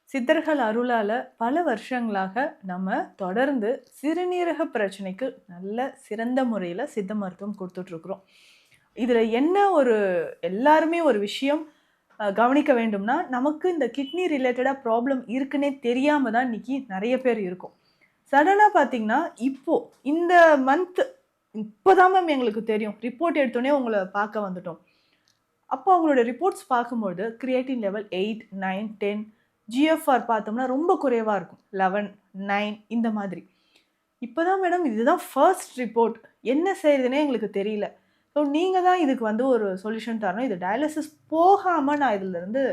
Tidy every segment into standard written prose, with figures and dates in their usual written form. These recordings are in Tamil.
சித்தர்கள் அருளால பல வருஷங்களாக நம்ம தொடர்ந்து சிறுநீரக பிரச்சனைக்கு நல்ல சிறந்த முறையில சித்த மருத்துவம் குடுத்துட்ருக்குறோம். இதுல என்ன ஒரு எல்லாருமே ஒரு விஷயம் கவனிக்க வேண்டும்னா, நமக்கு இந்த கிட்னி ரிலேட்டடா ப்ராப்ளம் இருக்குன்னே தெரியாம தான் இன்னைக்கு நெறைய பேர் இருக்கோம். சடனா பார்த்தீங்கன்னா, இப்போ இந்த மந்த் இப்பதான் மேம் எங்களுக்கு தெரியும். ரிப்போர்ட் எடுத்தோனே உங்கள பார்க்க வந்துட்டோம். அப்போ அவங்களோட ரிப்போர்ட்ஸ் பார்க்கும்போது கிரியேட்டின் லெவல் 8, 9, 10 ஜிஎஃப்ஆர் பார்த்தோம்னா ரொம்ப குறைவா இருக்கும். 11, 9 இந்த மாதிரி. இப்பதான் மேடம் இதுதான் ஃபர்ஸ்ட் ரிப்போர்ட். என்ன செய்றதுன்னே எங்களுக்கு தெரியல. ஸோ நீங்க தான் இதுக்கு வந்து ஒரு சொல்யூஷன் தரணும். இது டயாலிசிஸ் போகாம நான் இதுலருந்து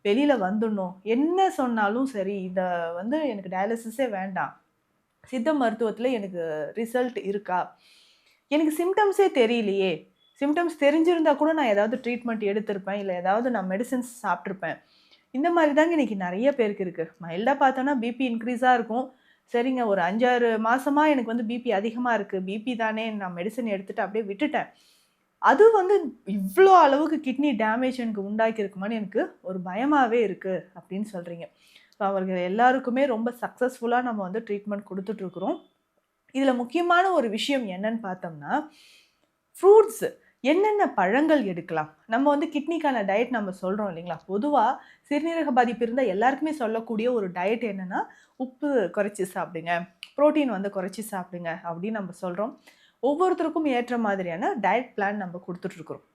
வெளில வந்துடணும். என்ன சொன்னாலும் சரி, இத வந்து எனக்கு டயாலிசிஸே வேண்டாம். சித்த மருத்துவத்தில எனக்கு ரிசல்ட் இருக்கா? எனக்கு சிம்ப்டம்ஸே தெரியலையே! சிம்ப்டம்ஸ் தெரிஞ்சிருந்தா கூட நான் ஏதாவது ட்ரீட்மெண்ட் எடுத்திருப்பேன். இல்ல ஏதாவது நான் மெடிசின்ஸ் சாப்ட்டுருப்பேன். இந்த மாரி தாங்க இன்னைக்கு நெறைய பேருக்கு இருக்கு. மைல்டா பார்த்தோம்னா பிபி இன்க்ரீஸா இருக்கும். சரிங்க ஒரு 5, 6 மாசமா எனக்கு வந்து பிபி அதிகமா இருக்கு. பிபி தானே நான் மெடிசின் எடுத்துட்டு அப்படியே விட்டுட்டேன். அது வந்து இவ்ளோ அளவுக்கு கிட்னி டேமேஜ் எனக்கு உண்டாக்கியிருக்குமான்னு எனக்கு ஒரு பயமாவே இருக்கு அப்படின்னு சொல்றீங்க. அவர்கள் எல்லாருக்குமே ரொம்ப சக்சஸ்ஃபுல்லா நம்ம வந்து ட்ரீட்மெண்ட் குடுத்துட்டு இருக்கிறோம். இதுல முக்கியமான ஒரு விஷயம் என்னன்னு பார்த்தோம்னா, ஃப்ரூட்ஸ் என்னென்ன பழங்கள் எடுக்கலாம்? நம்ம வந்து கிட்னிக்கான டயட் நம்ம சொல்றோம் இல்லைங்களா? பொதுவா சிறுநீரக பாதிப்பு இருந்தா எல்லாருக்குமே சொல்லக்கூடிய ஒரு டயட் என்னன்னா, உப்பு குறைச்சு சாப்பிடுங்க, புரோட்டீன் வந்து குறைச்சு சாப்பிடுங்க அப்படின்னு நம்ம சொல்றோம். ஒவ்வொருத்தருக்கும் ஏற்ற மாதிரியான டயட் பிளான் நம்ம குடுத்துட்டு இருக்கிறோம்.